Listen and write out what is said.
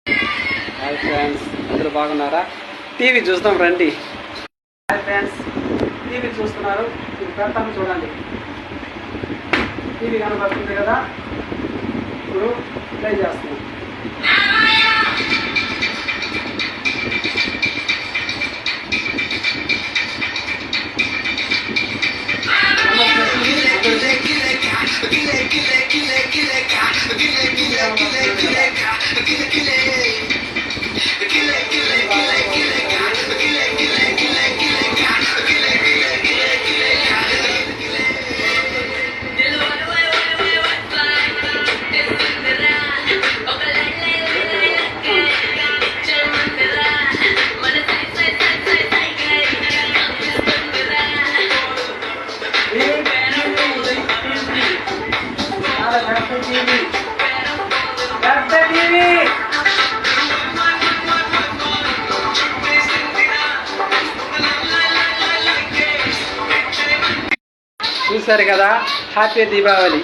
Hi friends, అందరూ బాగున్నారా? TV చూస్తాం రండి. హాయ్ ఫ్రెండ్స్, టీవీ చూస్తున్నారు, మీరు పెడతాను చూడండి. టీవీ కనబడుతుంది కదా, ఇప్పుడు ప్లే చేస్తున్నాం. చూశారు కదా, హ్యాపీ దీపావళి.